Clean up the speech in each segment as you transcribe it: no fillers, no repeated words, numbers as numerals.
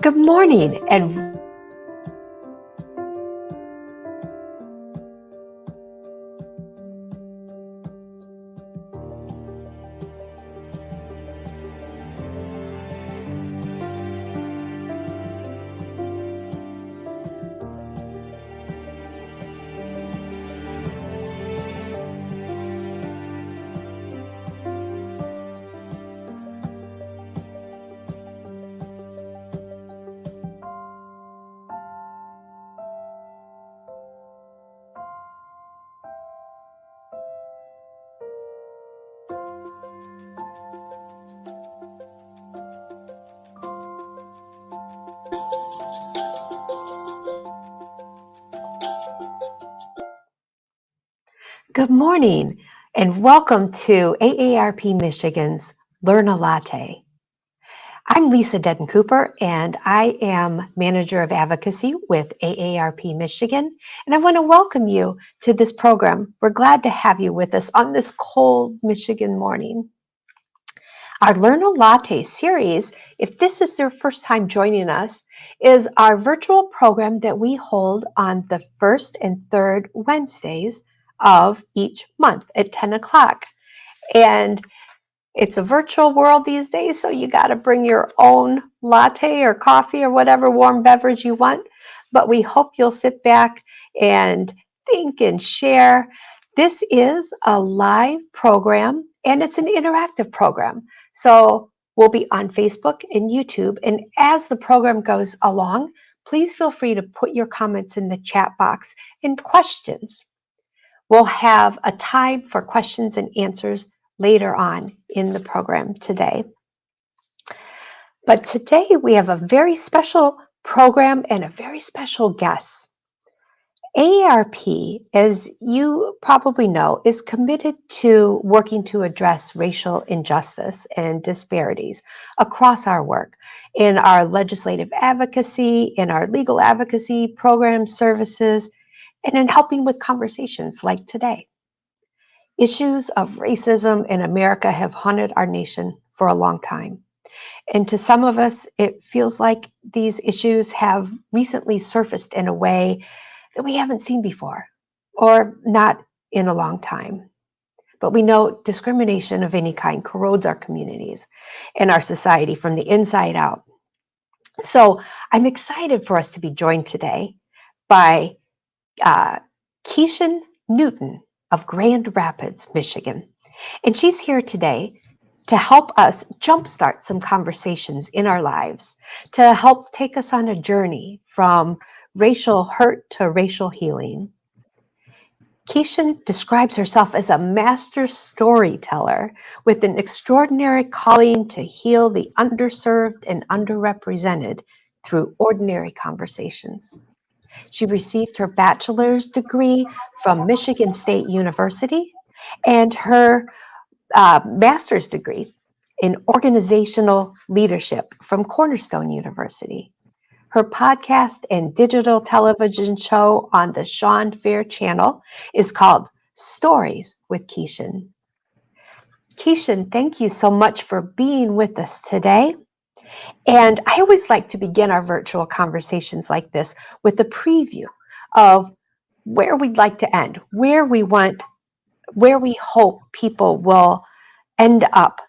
Good morning and good morning and welcome to AARP Michigan's Learn a Latte. I'm Lisa Dedden Cooper and I am Manager of Advocacy with AARP Michigan, and I want to welcome you to this program. We're glad to have you with us on this cold Michigan morning. Our Learn a Latte series, if this is your first time joining us, is our virtual program that we hold on the first and third Wednesdays of each month at 10 o'clock. And it's a virtual world these days, so you got to bring your own latte or coffee or whatever warm beverage you want. But we hope you'll sit back and think and share. This is a live program and it's an interactive program. So we'll be on Facebook and YouTube. And as the program goes along, please feel free to put your comments in the chat box and questions. We'll have a time for questions and answers later on in the program today. But today we have a very special program and a very special guest. AARP, as you probably know, is committed to working to address racial injustice and disparities across our work in our legislative advocacy, in our legal advocacy program services, and in helping with conversations like today. Issues of racism in America have haunted our nation for a long time. And to some of us, it feels like these issues have recently surfaced in a way that we haven't seen before, or not in a long time. But we know discrimination of any kind corrodes our communities and our society from the inside out. So I'm excited for us to be joined today by Keishan Newton of Grand Rapids, Michigan. And she's here today to help us jumpstart some conversations in our lives, to help take us on a journey from racial hurt to racial healing. Keishan describes herself as a master storyteller with an extraordinary calling to heal the underserved and underrepresented through ordinary conversations. She received her bachelor's degree from Michigan State University and her master's degree in organizational leadership from Cornerstone University. Her podcast and digital television show on the Sean Fair channel is called Stories with Keishan. Keishan, thank you so much for being with us today. And I always like to begin our virtual conversations like this with a preview of where we'd like to end, where we hope people will end up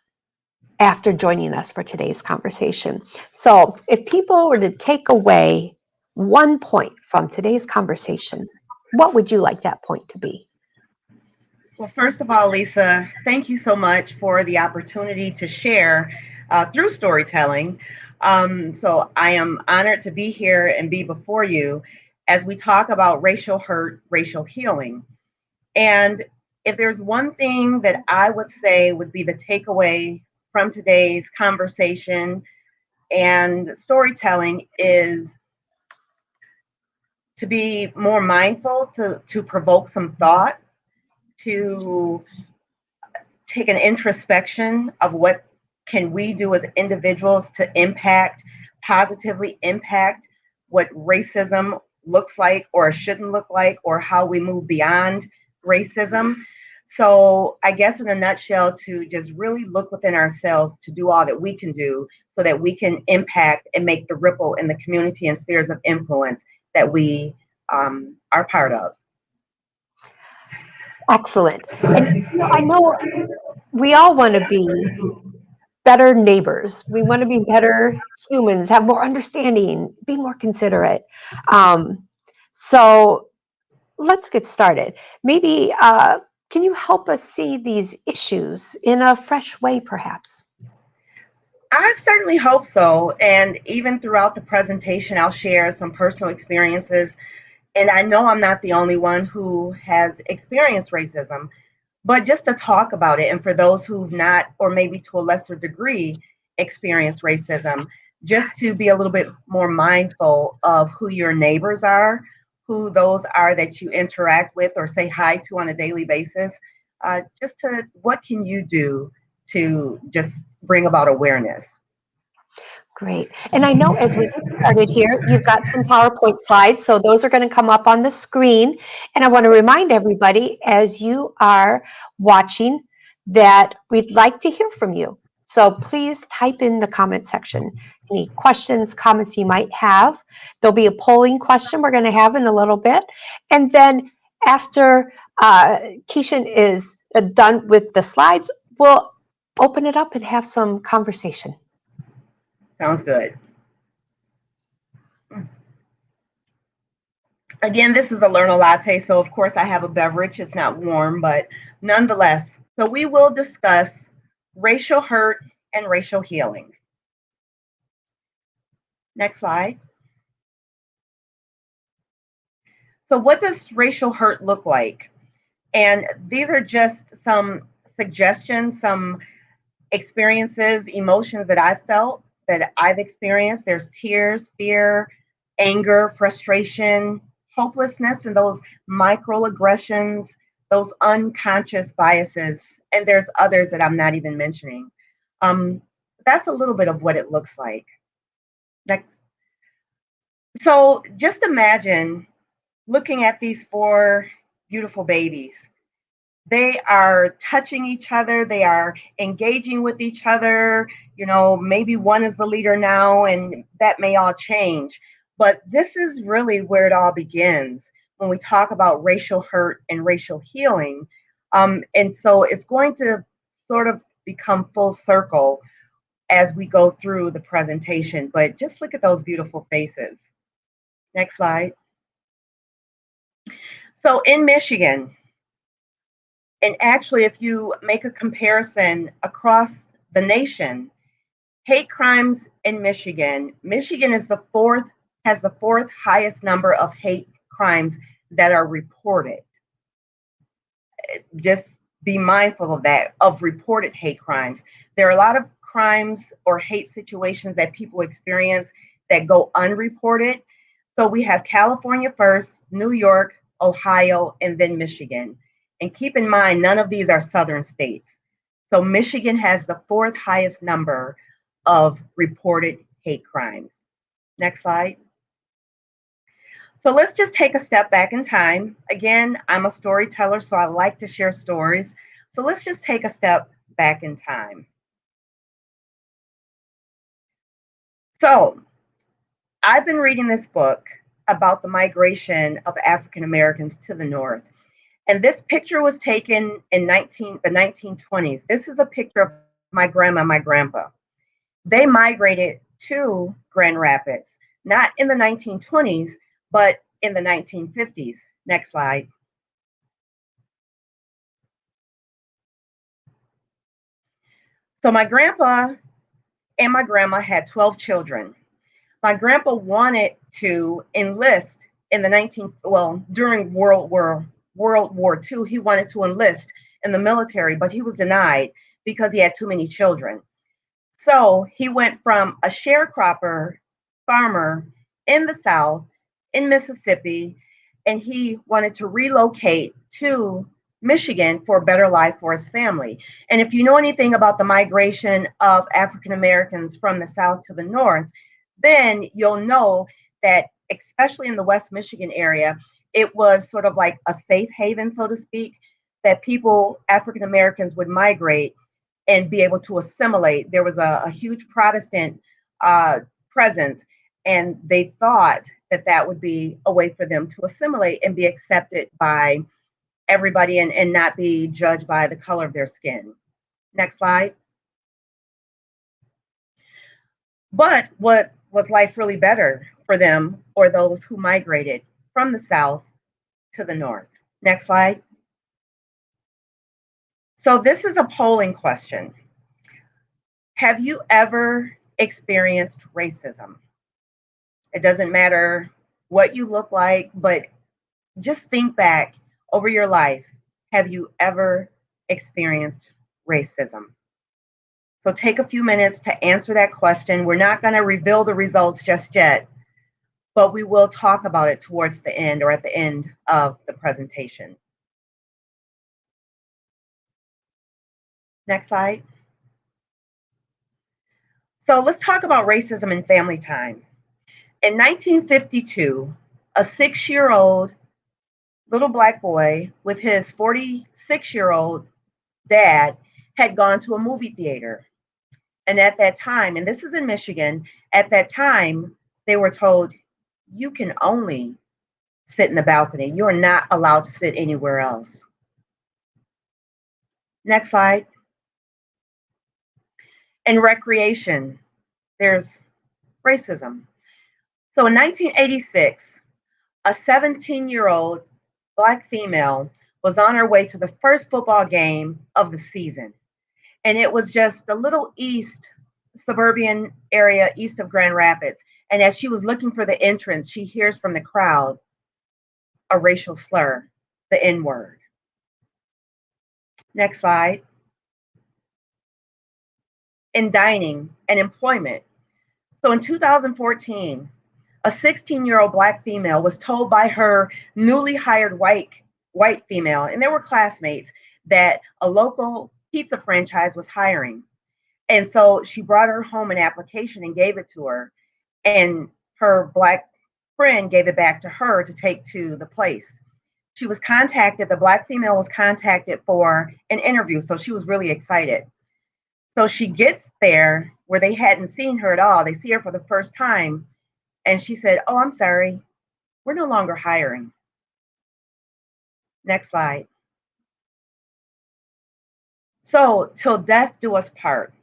after joining us for today's conversation. So if people were to take away one point from today's conversation, what would you like that point to be? Well, first of all, Lisa, thank you so much for the opportunity to share through storytelling. So I am honored to be here and be before you as we talk about racial hurt, racial healing. And if there's one thing that I would say would be the takeaway from today's conversation and storytelling is to be more mindful, to provoke some thought, to take an introspection of what can we do as individuals to positively impact what racism looks like or shouldn't look like, or how we move beyond racism. So I guess in a nutshell, to just really look within ourselves to do all that we can do so that we can impact and make the ripple in the community and spheres of influence that we are part of. Excellent. And I know we all want to be better neighbors. We want to be better humans, have more understanding, be more considerate. Um, so let's get started. Maybe can you help us see these issues in a fresh way, perhaps? I certainly hope so. And even throughout the presentation, I'll share some personal experiences. And I know I'm not the only one who has experienced racism, but just to talk about it. And for those who've not, or maybe to a lesser degree, experienced racism, just to be a little bit more mindful of who your neighbors are, who those are that you interact with or say hi to on a daily basis. Just to what can you do to just bring about awareness? Great. And I know as we get started here, you've got some PowerPoint slides, so those are going to come up on the screen. And I want to remind everybody as you are watching that we'd like to hear from you. So please type in the comment section any questions, comments you might have. There'll be a polling question we're going to have in a little bit. And then after Keishan is done with the slides, we'll open it up and have some conversation. Sounds good. Again, this is a Learn a Latte, so of course I have a beverage. It's not warm, but nonetheless. So we will discuss racial hurt and racial healing. Next slide. So what does racial hurt look like? And these are just some suggestions, some experiences, emotions that I've felt, that I've experienced. There's tears, fear, anger, frustration, hopelessness, and those microaggressions, those unconscious biases. And there's others that I'm not even mentioning. That's a little bit of what it looks like. Next. So just imagine looking at these four beautiful babies. They are touching each other, they are engaging with each other. You know, maybe one is the leader now, and that may all change. But this is really where it all begins when we talk about racial hurt and racial healing. And so it's going to sort of become full circle as we go through the presentation. But just look at those beautiful faces. Next slide. So in Michigan, and actually, if you make a comparison across the nation, hate crimes in Michigan, Michigan is has the fourth highest number of hate crimes that are reported. Just be mindful of that, of reported hate crimes. There are a lot of crimes or hate situations that people experience that go unreported. So we have California first, New York, Ohio, and then Michigan. And keep in mind, none of these are southern states. So Michigan has the fourth highest number of reported hate crimes. Next slide. So let's just take a step back in time. Again, I'm a storyteller, so I like to share stories. So let's just take a step back in time. So I've been reading this book about the migration of African Americans to the North. And this picture was taken in the 1920s. This is a picture of my grandma and my grandpa. They migrated to Grand Rapids, not in the 1920s, but in the 1950s. Next slide. So my grandpa and my grandma had 12 children. My grandpa wanted to enlist in during World War II, he wanted to enlist in the military, but he was denied because he had too many children. So he went from a sharecropper farmer in the South, in Mississippi, and he wanted to relocate to Michigan for a better life for his family. And if you know anything about the migration of African Americans from the South to the North, then you'll know that, especially in the West Michigan area, it was sort of like a safe haven, so to speak, that people, African Americans, would migrate and be able to assimilate. There was a huge Protestant presence, and they thought that that would be a way for them to assimilate and be accepted by everybody and not be judged by the color of their skin. Next slide. But what was life really better for them or those who migrated from the South to the North? Next slide. So this is a polling question. Have you ever experienced racism? It doesn't matter what you look like, but just think back over your life. Have you ever experienced racism? So take a few minutes to answer that question. We're not going to reveal the results just yet, but we will talk about it towards the end or at the end of the presentation. Next slide. So let's talk about racism in family time. In 1952, a 6-year-old little Black boy with his 46-year-old dad had gone to a movie theater. And at that time, and this is in Michigan, at that time, they were told, you can only sit in the balcony. You are not allowed to sit anywhere else. Next slide. In recreation, there's racism. So in 1986, a 17-year-old Black female was on her way to the first football game of the season. And it was just a little suburban area east of Grand Rapids. And as she was looking for the entrance, she hears from the crowd a racial slur, the N-word. Next slide. In dining and employment. So in 2014, a 16-year-old Black female was told by her newly hired white female, and they were classmates, that a local pizza franchise was hiring. And so she brought her home an application and gave it to her. And her Black friend gave it back to her to take to the place. She was contacted, the Black female was contacted for an interview. So she was really excited. So she gets there where they hadn't seen her at all. They see her for the first time. And she said, oh, I'm sorry, we're no longer hiring. Next slide. So, till death do us part.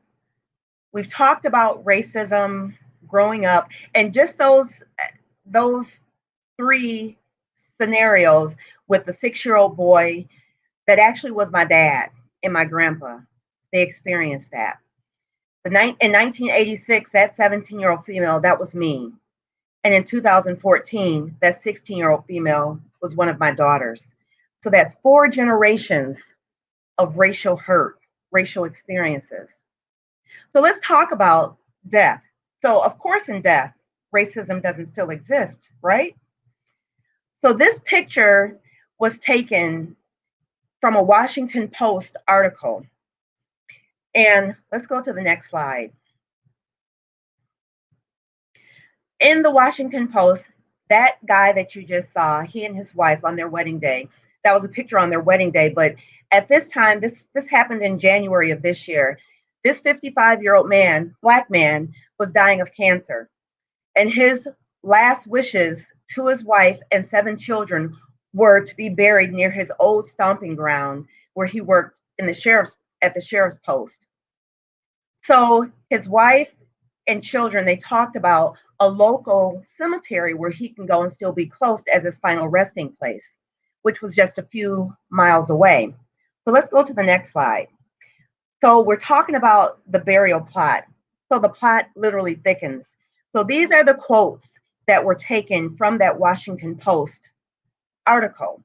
We've talked about racism growing up, and just those 3 scenarios with the 6-year-old boy that actually was my dad and my grandpa. They experienced that. In 1986, that 17-year-old female, that was me. And in 2014, that 16-year-old female was one of my daughters. So that's 4 generations of racial hurt, racial experiences. So let's talk about death. So of course in death, racism doesn't still exist, right? So this picture was taken from a Washington Post article. And let's go to the next slide. In the Washington Post, that guy that you just saw, he and his wife on their wedding day, that was a picture on their wedding day. But at this time, this happened in January of this year. This 55-year-old man, Black man, was dying of cancer. And his last wishes to his wife and 7 children were to be buried near his old stomping ground where he worked at the sheriff's post. So his wife and children, they talked about a local cemetery where he can go and still be close as his final resting place, which was just a few miles away. So let's go to the next slide. So we're talking about the burial plot. So the plot literally thickens. So these are the quotes that were taken from that Washington Post article.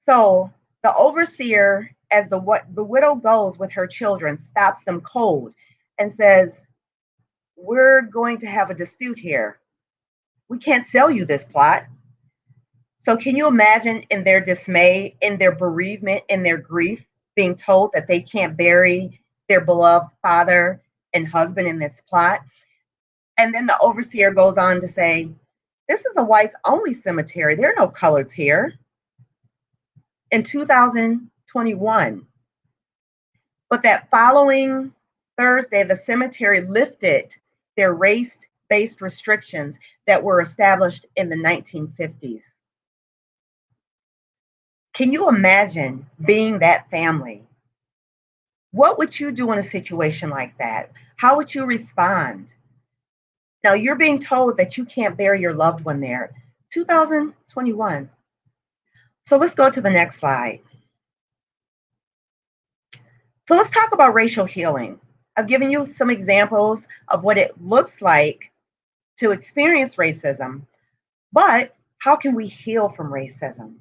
So the overseer, as the widow goes with her children, stops them cold and says, we're going to have a dispute here. We can't sell you this plot. So can you imagine in their dismay, in their bereavement, in their grief, being told that they can't bury their beloved father and husband in this plot? And then the overseer goes on to say, this is a whites only cemetery. There are no coloreds here. In 2000, 2021. But that following Thursday, the cemetery lifted their race-based restrictions that were established in the 1950s. Can you imagine being that family? What would you do in a situation like that? How would you respond? Now you're being told that you can't bury your loved one there. 2021. So let's go to the next slide. So let's talk about racial healing. I've given you some examples of what it looks like to experience racism, but how can we heal from racism?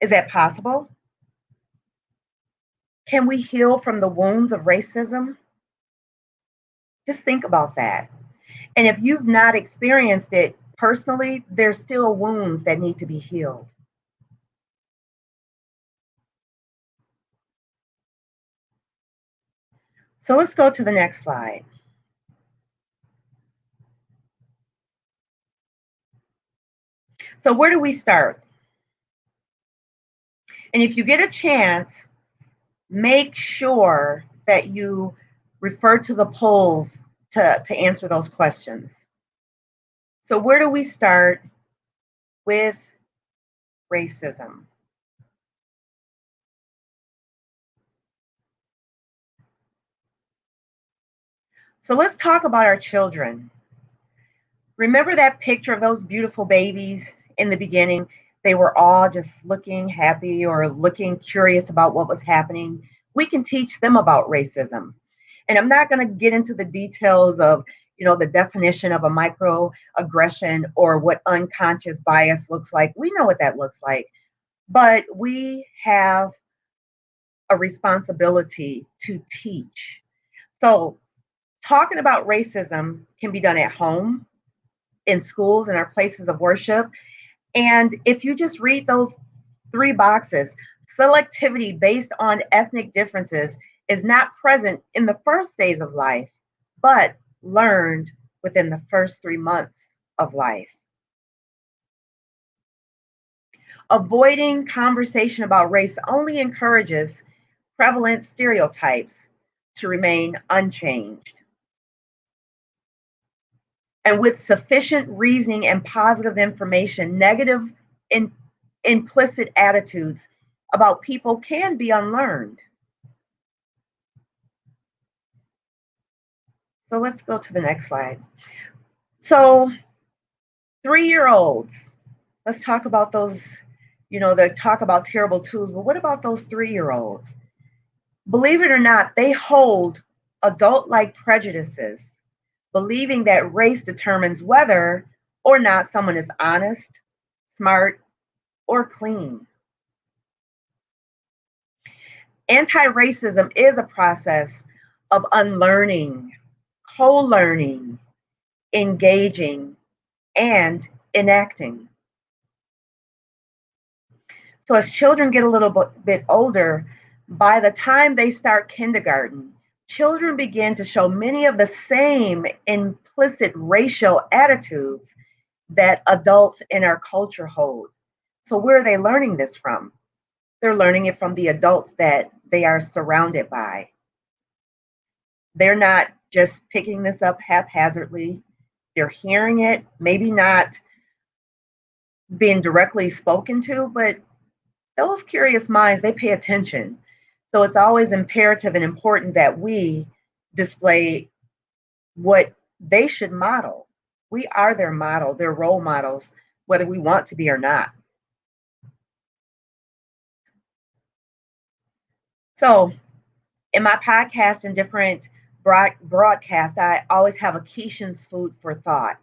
Is that possible? Can we heal from the wounds of racism? Just think about that. And if you've not experienced it personally, there's still wounds that need to be healed. So let's go to the next slide. So where do we start? And if you get a chance, make sure that you refer to the polls to answer those questions. So where do we start with racism? So let's talk about our children. Remember that picture of those beautiful babies in the beginning? They were all just looking happy or looking curious about what was happening. We can teach them about racism. And I'm not going to get into the details of, the definition of a microaggression or what unconscious bias looks like. We know what that looks like. But we have a responsibility to teach. So talking about racism can be done at home, in schools, in our places of worship. And if you just read those 3 boxes, selectivity based on ethnic differences is not present in the first days of life, but learned within the first 3 months of life. Avoiding conversation about race only encourages prevalent stereotypes to remain unchanged. And with sufficient reasoning and positive information, negative implicit attitudes about people can be unlearned. So let's go to the next slide. So 3-year-olds, let's talk about those, they talk about terrible twos, but what about those 3-year-olds? Believe it or not, they hold adult-like prejudices, believing that race determines whether or not someone is honest, smart, or clean. Anti-racism is a process of unlearning, co-learning, engaging, and enacting. So as children get a little bit older, by the time they start kindergarten, children begin to show many of the same implicit racial attitudes that adults in our culture hold. So where are they learning this from? They're learning it from the adults that they are surrounded by. They're not just picking this up haphazardly. They're hearing it, maybe not being directly spoken to, but those curious minds, they pay attention. So it's always imperative and important that we display what they should model. We are their model, their role models, whether we want to be or not. So in my podcast and different broadcasts, I always have a Keishan's food for thought.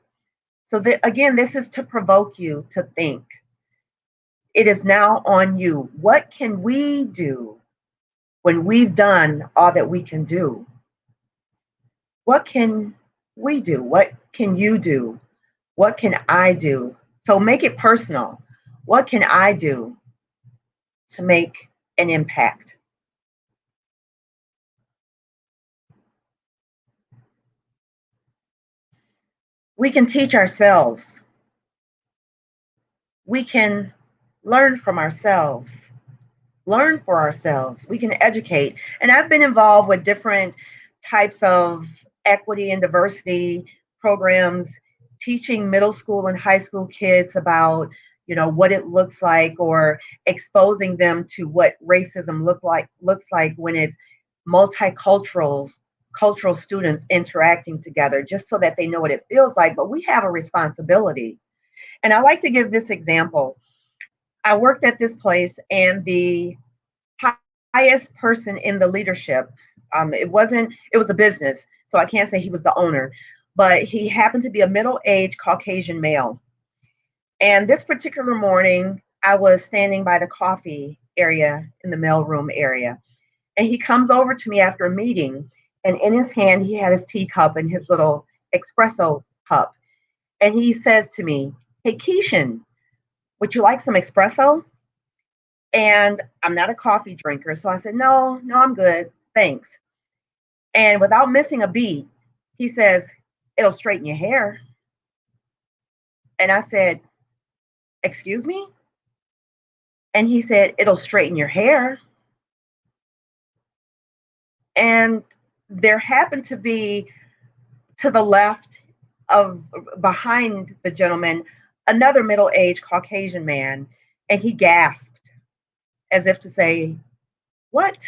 So again, this is to provoke you to think. It is now on you. What can we do when we've done all that we can do? What can we do? What can you do? What can I do? So make it personal. What can I do to make an impact? We can teach ourselves. We can learn from ourselves. learn for ourselves. We can educate. And I've been involved with different types of equity and diversity programs, teaching middle school and high school kids about, what it looks like, or exposing them to what racism looks like when it's multicultural cultural students interacting together, just so that they know what it feels like. But we have a responsibility. And I like to give this example. I worked at this place, and the highest person in the leadership, it was a business, so I can't say he was the owner, but he happened to be a middle-aged Caucasian male. And this particular morning, I was standing by the coffee area in the mailroom area, and he comes over to me after a meeting, and in his hand, he had his teacup and his little espresso cup. And he says to me, "Hey, Keishan, would you like some espresso?" And I'm not a coffee drinker. So I said, "No, no, I'm good. Thanks." And without missing a beat, he says, "It'll straighten your hair." And I said, "Excuse me?" And he said, "It'll straighten your hair." And there happened to be, to the left of, behind the gentleman, another middle aged Caucasian man. And he gasped as if to say, "What?"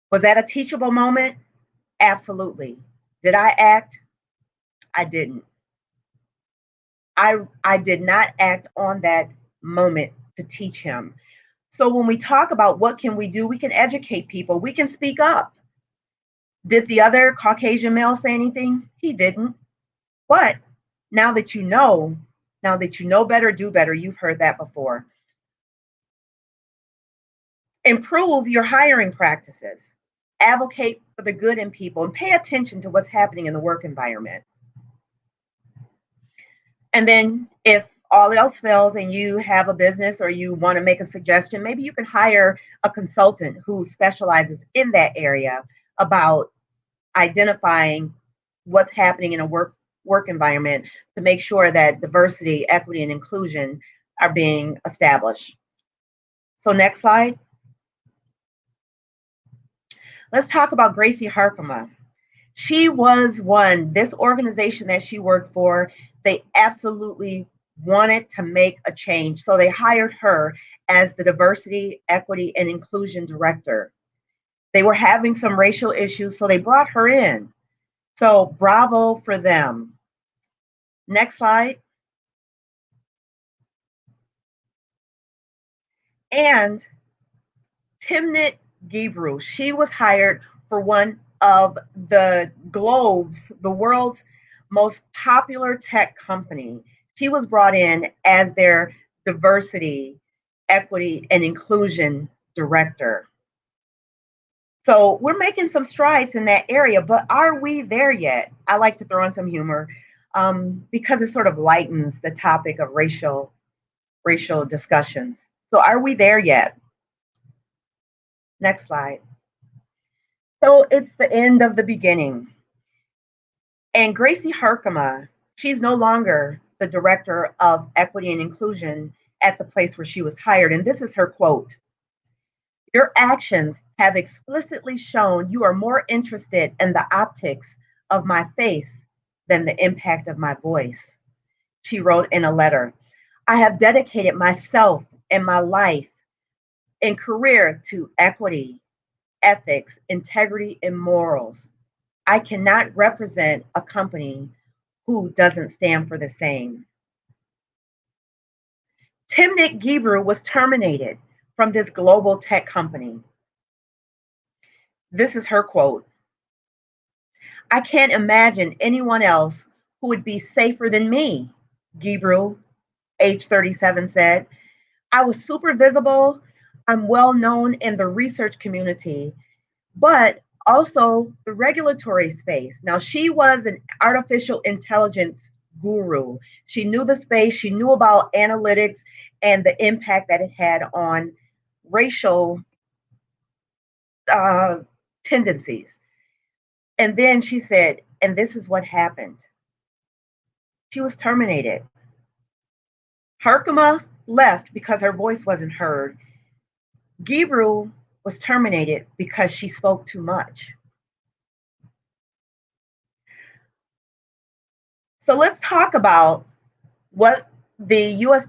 Was that a teachable moment? Absolutely. Did I act? I didn't. I did not act on that moment to teach him. So when we talk about what can we do, we can educate people. We can speak up. Did the other Caucasian male say anything? He didn't. But now that you know, now that you know better, do better. You've heard that before. Improve your hiring practices. Advocate for the good in people and pay attention to what's happening in the work environment. And then if all else fails and you have a business or you want to make a suggestion, maybe you can hire a consultant who specializes in that area about identifying what's happening in a work environment to make sure that diversity, equity, and inclusion are being established. So next slide. Let's talk about Gracie Harkema. She was one, this organization that she worked for, they absolutely wanted to make a change. So they hired her as the diversity, equity, and inclusion director. They were having some racial issues, so they brought her in. So bravo for them. Next slide. And Timnit Gebru, she was hired for one of the world's most popular tech company. She was brought in as their diversity, equity, and inclusion director. So we're making some strides in that area, but are we there yet? I like to throw in some humor because it sort of lightens the topic of racial discussions. So are we there yet? Next slide. So it's the end of the beginning. And Gracie Harkema, she's no longer the director of equity and inclusion at the place where she was hired. And this is her quote: "Your actions have explicitly shown you are more interested in the optics of my face than the impact of my voice." She wrote in a letter, "I have dedicated myself and my life and career to equity, ethics, integrity, and morals. I cannot represent a company who doesn't stand for the same." Timnit Gebru was terminated from this global tech company. This is her quote: "I can't imagine anyone else who would be safer than me," Gebru, age 37, said. "I was super visible. I'm well known in the research community, but also the regulatory space." Now, she was an artificial intelligence guru. She knew the space, she knew about analytics and the impact that it had on racial uh, tendencies. And then she said, and this is what happened. She was terminated. Harkema left because her voice wasn't heard. Gebru was terminated because she spoke too much. So let's talk about what the U.S.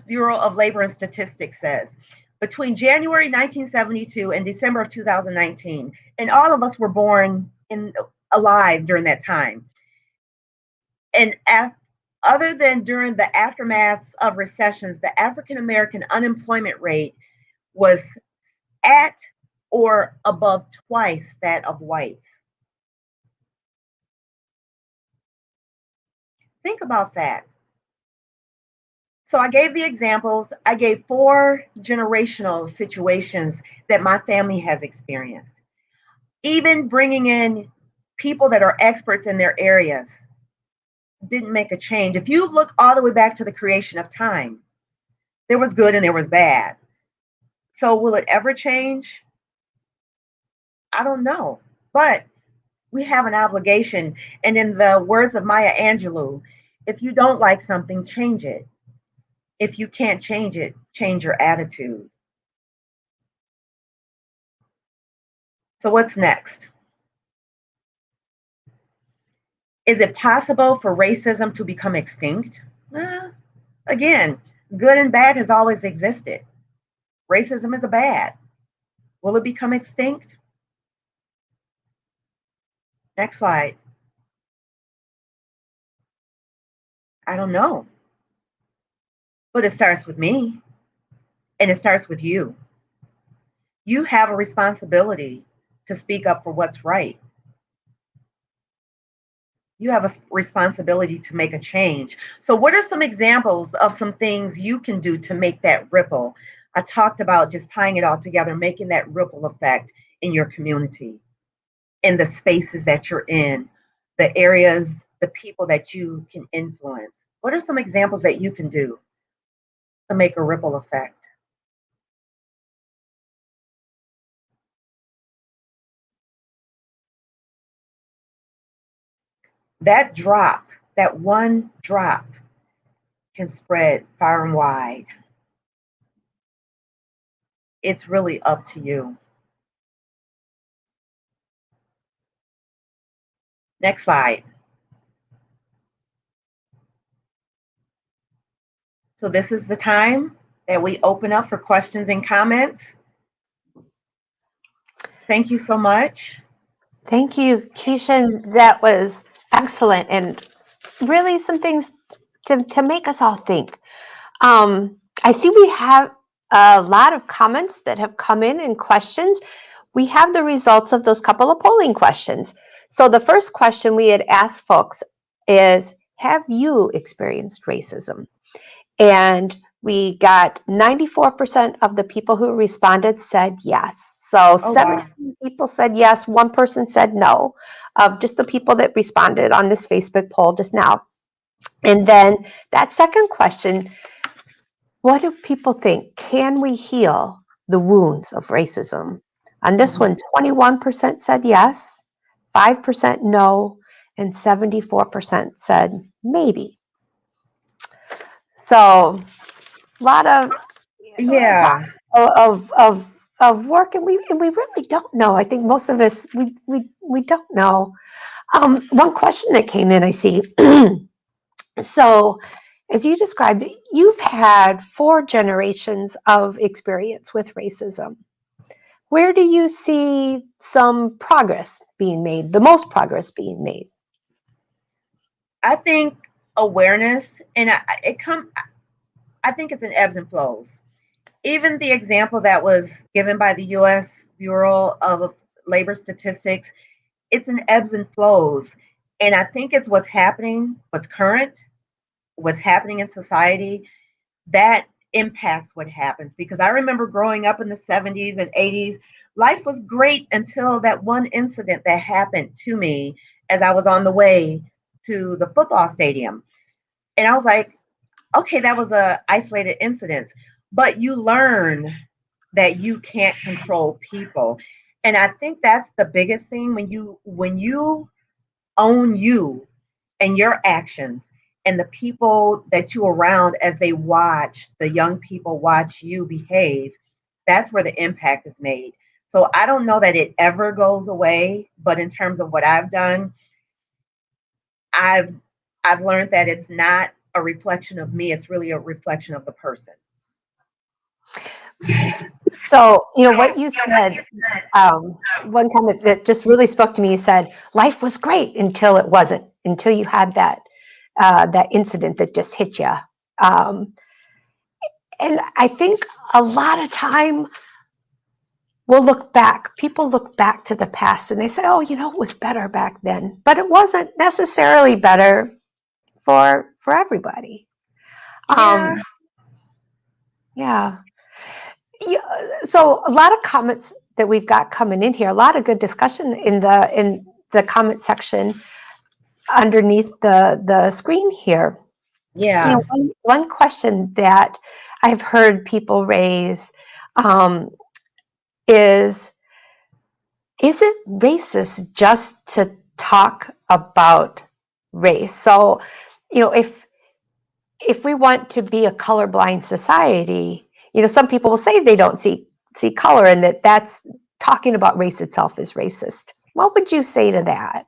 Bureau of Labor and Statistics says. Between January 1972 and December of 2019, and all of us were born alive during that time. And other than during the aftermaths of recessions, the African American unemployment rate was at or above twice that of whites. Think about that. So I gave the examples. I gave 4 generational situations that my family has experienced. Even bringing in people that are experts in their areas didn't make a change. If you look all the way back to the creation of time, there was good and there was bad. So will it ever change? I don't know. But we have an obligation. And in the words of Maya Angelou, if you don't like something, change it. If you can't change it, change your attitude. So what's next? Is it possible for racism to become extinct? Again, good and bad has always existed. Racism is a bad. Will it become extinct? Next slide. I don't know. But it starts with me and it starts with you. You have a responsibility to speak up for what's right. You have a responsibility to make a change. So, what are some examples of some things you can do to make that ripple? I talked about just tying it all together, making that ripple effect in your community, in the spaces that you're in, the areas, the people that you can influence. What are some examples that you can do to make a ripple effect? That drop, that one drop, can spread far and wide. It's really up to you. Next slide. So this is the time that we open up for questions and comments. Thank you so much. Thank you, Keisha. That was excellent and really some things to make us all think. I see we have a lot of comments that have come in and questions. We have the results of those couple of polling questions. So the first question we had asked folks is, have you experienced racism? And we got 94% of the people who responded said yes. So Oh, wow. 17 people said yes, one person said no, of just the people that responded on this Facebook poll just now. And then that second question, what do people think? Can we heal the wounds of racism? On this one, 21% said yes, 5% no, and 74% said maybe. So a lot of Yeah. work, and we really don't know. I think most of us we don't know. One question that came in, I see. So, as you described, you've had 4 generations of experience with racism. Where do you see some progress being made, the most progress being made? I think awareness, and I think it's in ebbs and flows. Even the example that was given by the U.S. Bureau of Labor Statistics, it's in ebbs and flows. And I think it's what's happening, what's current, what's happening in society that impacts what happens. Because I remember growing up in the 70s and 80s, life was great until that one incident that happened to me as I was on the way to the football stadium. And I was like, okay, that was a isolated incident. But you learn that you can't control people. And I think that's the biggest thing when you own you and your actions and the people that you around as they watch, the young people watch you behave, that's where the impact is made. So I don't know that it ever goes away, but in terms of what I've done, I've I've learned that it's not a reflection of me, it's really a reflection of the person. So, what you said, one comment that just really spoke to me, you said, life was great until it wasn't, until you had that incident that just hit you. Um, and I think a lot of time people look back to the past and they say, oh, it was better back then, but it wasn't necessarily better for everybody. Yeah. Yeah. Yeah, so a lot of comments that we've got coming in here, a lot of good discussion in the comment section underneath the screen here. Yeah. One question that I've heard people raise um, is it racist just to talk about race? So, if we want to be a colorblind society, some people will say they don't see color, and that's talking about race itself is racist. What would you say to that?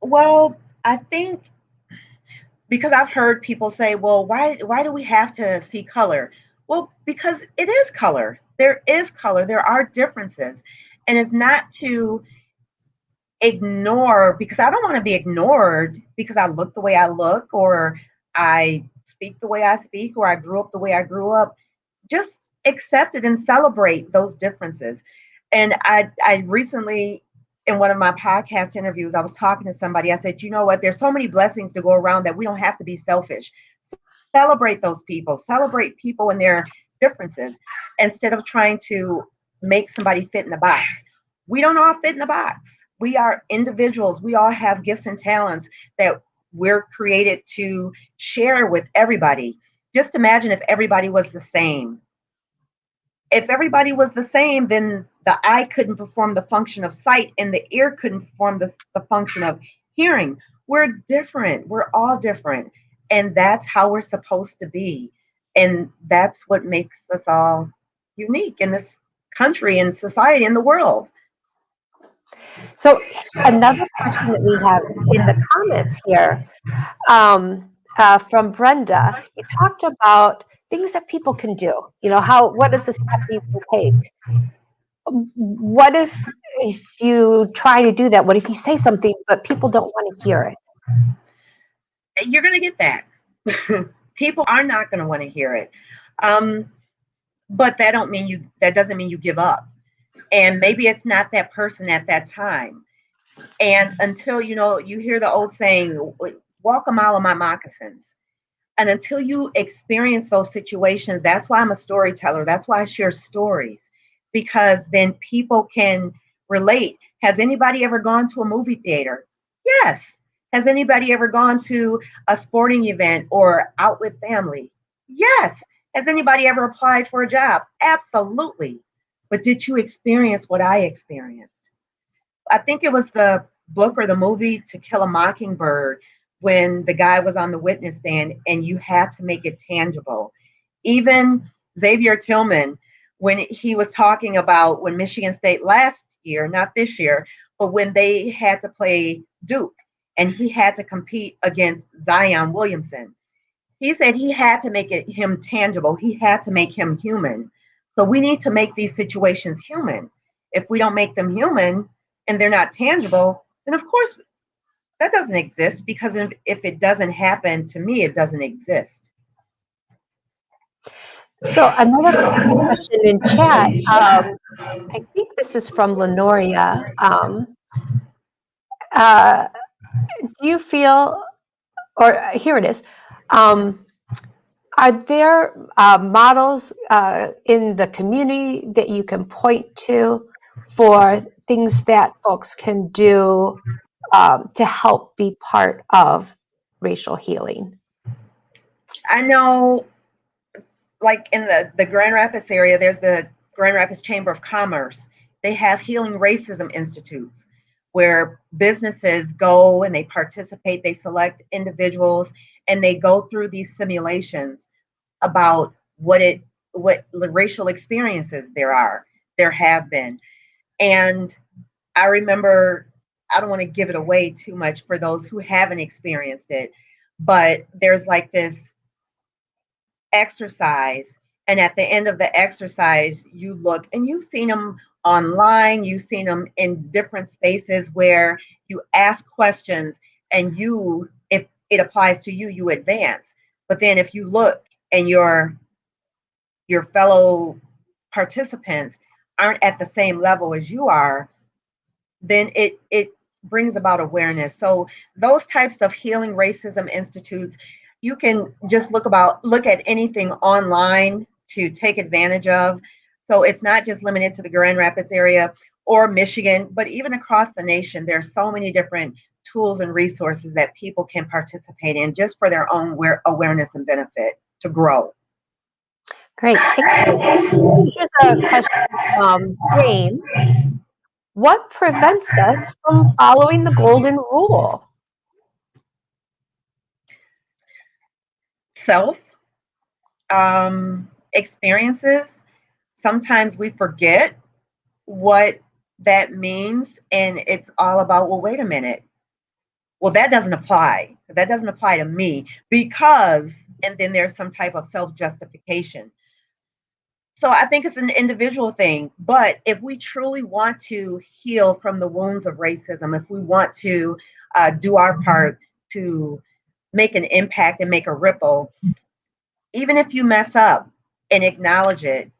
Well, I think because I've heard people say, "Well, why do we have to see color?" Well, because it is color. There is color. There are differences, and it's not to ignore, because I don't want to be ignored because I look the way I look, or I speak the way I speak, or I grew up the way I grew up. Just accept it and celebrate those differences. And I recently, in one of my podcast interviews, I was talking to somebody. I said, you know what? There's so many blessings to go around that we don't have to be selfish. Celebrate those people. Celebrate people and their differences instead of trying to make somebody fit in the box. We don't all fit in the box. We are individuals. We all have gifts and talents that we're created to share with everybody. Just imagine if everybody was the same. If everybody was the same, then the eye couldn't perform the function of sight and the ear couldn't perform the function of hearing. We're different. We're all different. And that's how we're supposed to be. And that's what makes us all unique in this country and society and the world. So another question that we have in the comments here from Brenda, you talked about things that people can do. What is a step you can take? What if you try to do that? What if you say something but people don't want to hear it? You're going to get that. People are not going to want to hear it. Um, but that doesn't mean you give up. And maybe it's not that person at that time. And until you hear the old saying, walk a mile in my moccasins. And until you experience those situations, that's why I'm a storyteller. That's why I share stories, because then people can relate. Has anybody ever gone to a movie theater? Yes. Has anybody ever gone to a sporting event or out with family? Yes. Has anybody ever applied for a job? Absolutely. But did you experience what I experienced? I think it was the book or the movie To Kill a Mockingbird, when the guy was on the witness stand and you had to make it tangible. Even Xavier Tillman, when he was talking about when Michigan State last year, not this year, but when they had to play Duke and he had to compete against Zion Williamson, he said he had to make him tangible. He had to make him human. So we need to make these situations human. If we don't make them human and they're not tangible, then of course that doesn't exist, because if it doesn't happen to me, it doesn't exist. So another question in chat, I think this is from Lenoria. Uh, do you feel, or here it is, um, are there models in the community that you can point to for things that folks can do to help be part of racial healing? I know, like in the Grand Rapids area, there's the Grand Rapids Chamber of Commerce. They have Healing Racism Institutes where businesses go and they participate, they select individuals, and they go through these simulations about what racial experiences there have been. And I remember, I don't want to give it away too much for those who haven't experienced it, but there's like this exercise. And at the end of the exercise, you look and you've seen them online, you've seen them in different spaces where you ask questions and if it applies to you, you advance. But then if you look and your fellow participants aren't at the same level as you are, then it brings about awareness. So those types of healing racism institutes, you can just look at anything online to take advantage of. So it's not just limited to the Grand Rapids area or Michigan, but even across the nation, there's so many different tools and resources that people can participate in just for their own awareness and benefit to grow. Great, thank you. Here's a question from James. What prevents us from following the golden rule? Self experiences. Sometimes we forget what that means, and it's all about, well, wait a minute. Well, that doesn't apply. That doesn't apply to me because, and then there's some type of self justification. So I think it's an individual thing. But if we truly want to heal from the wounds of racism, if we want to do our part to make an impact and make a ripple, even if you mess up and acknowledge it,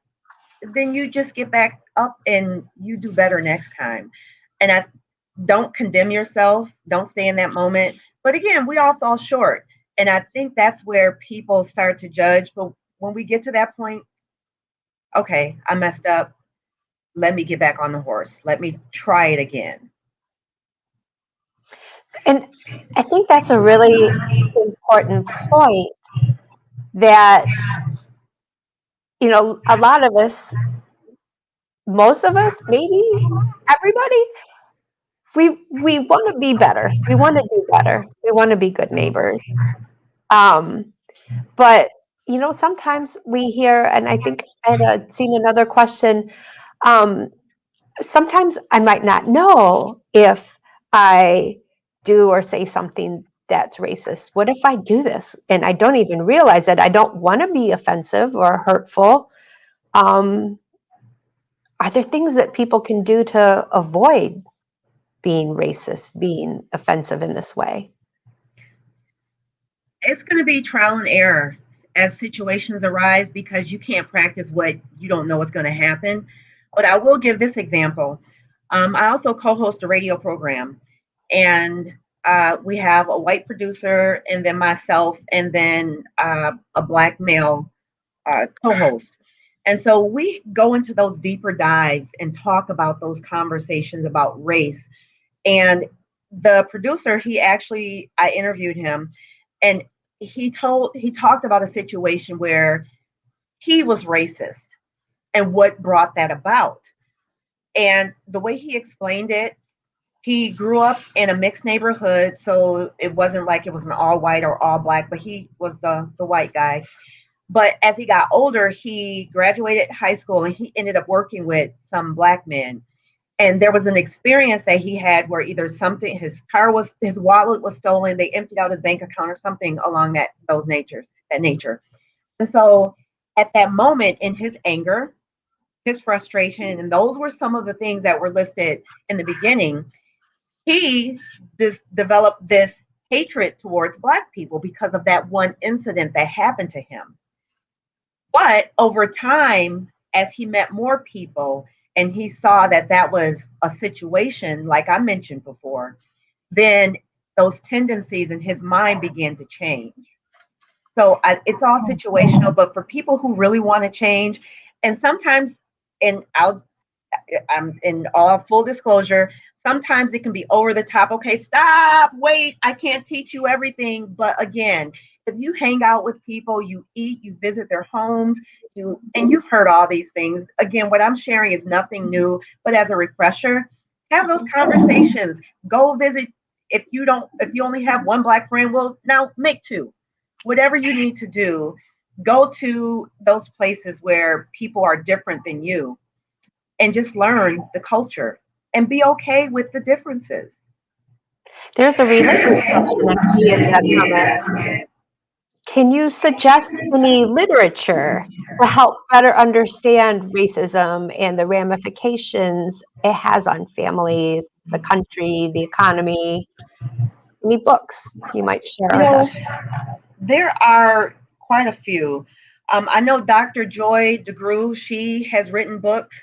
then you just get back up and you do better next time. And I don't condemn yourself, don't stay in that moment. But again, we all fall short. And I think that's where people start to judge. But when we get to that point, okay, I messed up. Let me get back on the horse. Let me try it again. And I think that's a really important point that, a lot of us, most of us, maybe everybody, we want to be better. We want to do better. We want to be good neighbors. Um, but sometimes we hear, and I think I had seen another question. Um, Sometimes I might not know if I do or say something that's racist. What if I do this and I don't even realize it? I don't want to be offensive or hurtful. Um, are there things that people can do to avoid being racist, being offensive in this way? It's going to be trial and error as situations arise because you can't practice what you don't know is going to happen. But I will give this example. I also co host a radio program, and we have a white producer, and then myself, and then a black male co host. And so we go into those deeper dives and talk about those conversations about race. And the producer, I interviewed him, and he talked about a situation where he was racist and what brought that about. And the way he explained it, he grew up in a mixed neighborhood, so it wasn't like it was an all white or all black, but he was the white guy. But as he got older, he graduated high school and he ended up working with some black men. And there was an experience that he had where either his wallet was stolen, they emptied out his bank account or something along that nature. And so at that moment, in his anger, his frustration, and those were some of the things that were listed in the beginning, he just developed this hatred towards black people because of that one incident that happened to him. But over time, as he met more people and he saw that that was a situation, like I mentioned before, then those tendencies in his mind began to change. So it's all situational, but for people who really want to change, and sometimes, and I'm in all full disclosure, sometimes it can be over the top. Okay, stop, wait, I can't teach you everything. But again, if you hang out with people, you eat, you visit their homes, and you've heard all these things. Again, what I'm sharing is nothing new, but as a refresher, Have those conversations. Go visit. If you only have one Black friend, well, now make two. Whatever you need to do, go to those places where people are different than you and just learn the culture and be okay with the differences. There's a related question I see in that comment. Can you suggest any literature to help better understand racism and the ramifications it has on families, the country, the economy? Any books you might share You with know, us? there are quite a few. I know Dr. Joy DeGruy, she has written books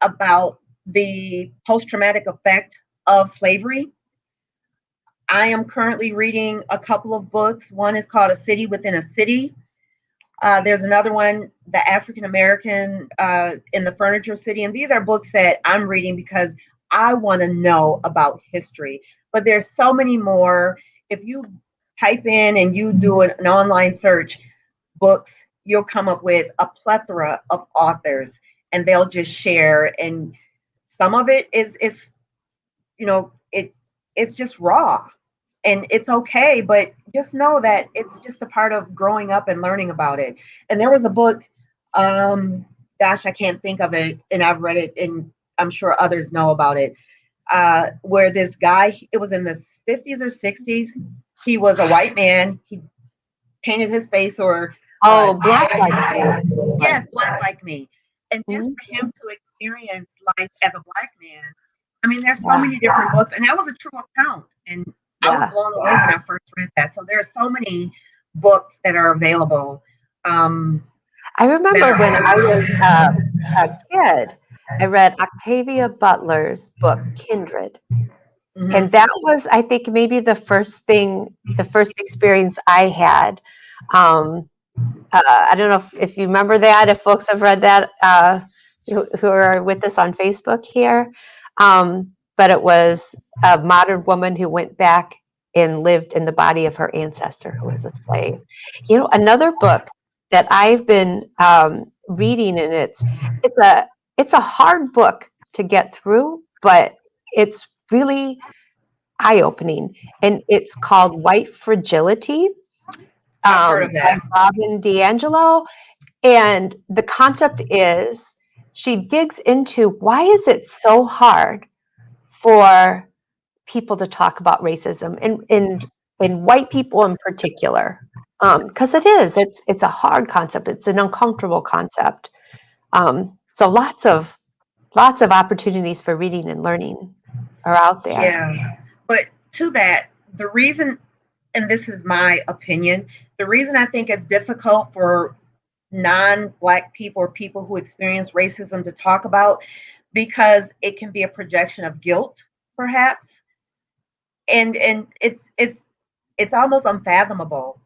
about the post traumatic effect of slavery. I am currently reading a couple of books. One is called A City Within a City. There's another one, The African American in the Furniture City. And these are books that I'm reading because I want to know about history. But there's so many more. If you type in and you do an online search, books, you'll come up with a plethora of authors and they'll just share. And some of it is it's just raw and it's okay, but just know that it's just a part of growing up and learning about it. And there was a book, um gosh, I can't think of it, and I've read it and I'm sure others know about it, where this guy, it was in the 50s or 60s, he was a white man, he painted his face, or Oh, Black Like Me. yes, Black Like Me. And just Mhm. for him to experience life as a Black man, I mean, there's so Yeah, many different books, and that was a true account. And I was yeah. blown away when I first read that. So there are so many books that are available. Um, I that remember when I was are, a kid, I read Octavia Butler's book, Kindred. And Mhm. that was, I think, maybe the first experience I had. Um, I don't know if you remember that, if folks have read that, who are with us on Facebook here. But it was a modern woman who went back and lived in the body of her ancestor who was a slave. Another book that I've been reading, and it's a it's a hard book to get through, but it's really eye-opening, and it's called White Fragility, I've heard of by that. Robin DiAngelo. And the concept is she digs into why is it so hard for people to talk about racism and white people in particular, because it's a hard concept, it's an uncomfortable concept. So lots of opportunities for reading and learning are out there. Yeah. But to that, the reason, and this is my opinion, the reason I think it's difficult for non-Black people or people who experience racism to talk about, because it can be a projection of guilt, perhaps, and it's almost unfathomable.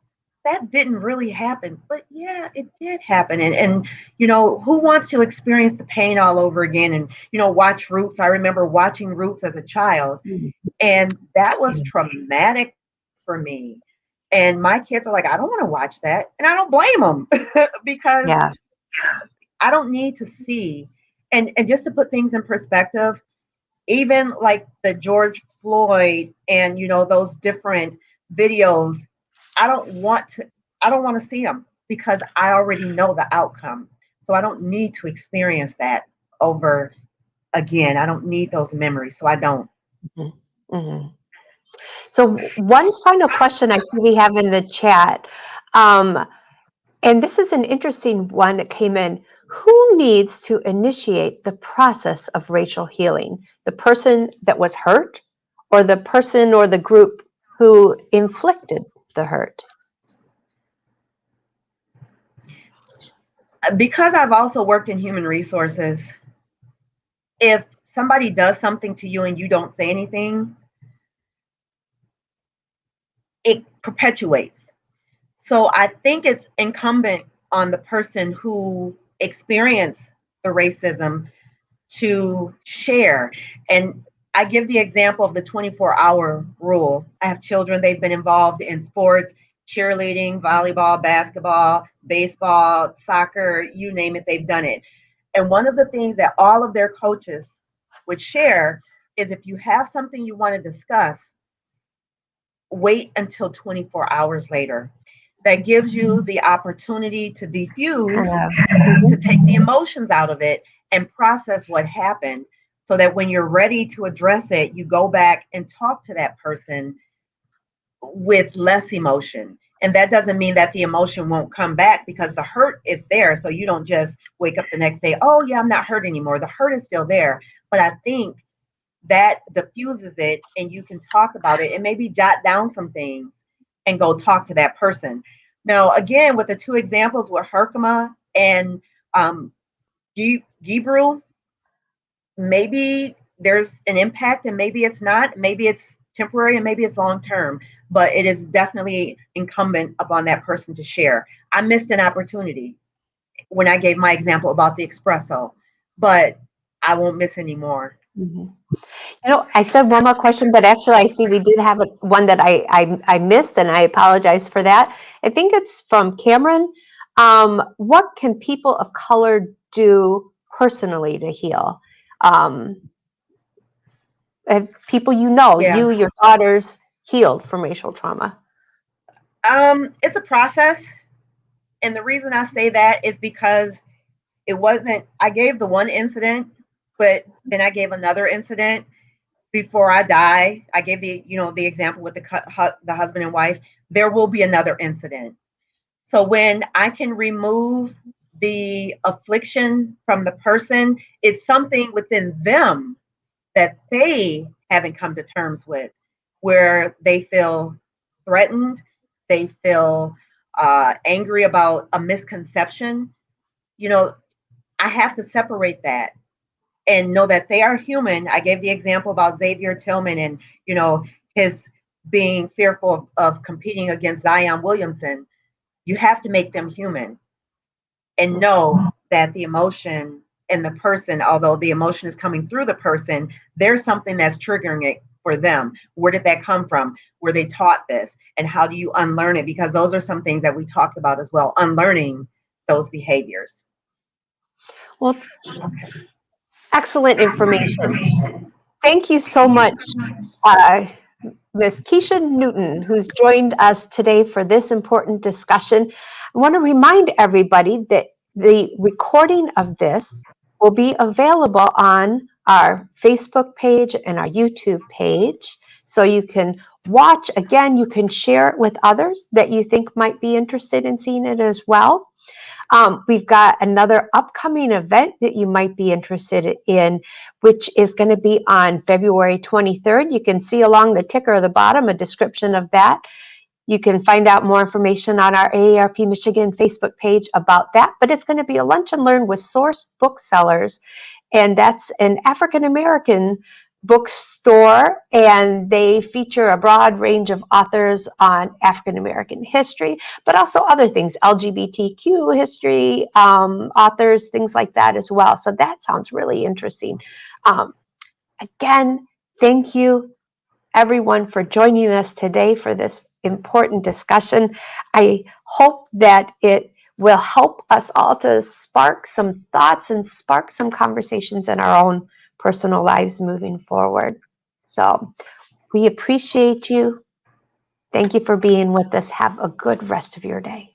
That didn't really happen, but yeah, it did happen. And who wants to experience the pain all over again? And watch Roots. I remember watching Roots as a child, Mhm. and that was traumatic for me. And my kids are like, I don't want to watch that, and I don't blame them because Yeah. I don't need to see. And just to put things in perspective, even like the George Floyd and those different videos, I don't want to I don't want to see them because I already know the outcome. So I don't need to experience that over again. I don't need those memories, so I don't. Mhm. Mhm. So one final question I see we have in the chat, um, and this is an interesting one that came in. Who needs to initiate the process of racial healing? The person that was hurt, or the person or the group who inflicted the hurt? Because I've also worked in human resources, if somebody does something to you and you don't say anything, it perpetuates. So I think it's incumbent on the person who experienced the racism to share. And I give the example of the 24-hour rule. I have children, they've been involved in sports, cheerleading, volleyball, basketball, baseball, soccer, you name it, they've done it. And one of the things that all of their coaches would share is if you have something you want to discuss, wait until 24 hours later. That gives you the opportunity to Kind defuse, of. to take the emotions out of it and process what happened, so that when you're ready to address it, you go back and talk to that person with less emotion. And that doesn't mean that the emotion won't come back, because the hurt is there. So you don't just wake up the next day, oh, yeah, I'm not hurt anymore. The hurt is still there. But I think that diffuses it, and you can talk about it and maybe jot down some things and go talk to that person. Now, again, with the two examples with Herkimer and um, Gabriel, maybe there's an impact and maybe it's not. Maybe it's temporary and maybe it's long term, but it is definitely incumbent upon that person to share. I missed an opportunity when I gave my example about the espresso, but I won't miss any more. Mhm. I said one more question, but actually I see we did have one that I missed, and I apologize for that. I think it's from Cameron. What can people of color do personally to heal? Um, People Yeah. your daughters healed from racial trauma. It's a process. And the reason I say that is because it wasn't, I gave the one incident, but then I gave another incident before I die. I gave the example with the husband and wife. There will be another incident. So when I can remove the affliction from the person, it's something within them that they haven't come to terms with, where they feel threatened, they feel angry about a misconception. You know, I have to separate that and know that they are human. I gave the example about Xavier Tillman and, his being fearful of competing against Zion Williamson. You have to make them human and know that the emotion and the person, although the emotion is coming through the person, there's something that's triggering it for them. Where did that come from? Were they taught this? And how do you unlearn it? Because those are some things that we talked about as well, unlearning those behaviors. Well, Okay. excellent information. Thank you so much, uh, Ms. Keisha Newton, who's joined us today for this important discussion. I want to remind everybody that the recording of this will be available on our Facebook page and our YouTube page. So you can watch again, you can share it with others that you think might be interested in seeing it as well. We've got another upcoming event that you might be interested in, which is going to be on February 23rd. You can see along the ticker at the bottom a description of that. You can find out more information on our AARP Michigan Facebook page about that. But it's going to be a lunch and learn with Source Booksellers, and that's an African American bookstore, and they feature a broad range of authors on African American history, but also other things, LGBTQ history, authors, things like that as well. So that sounds really interesting. Again, thank you everyone for joining us today for this important discussion. I hope that it will help us all to spark some thoughts and spark some conversations in our own personal lives moving forward. So we appreciate you. Thank you for being with us. Have a good rest of your day.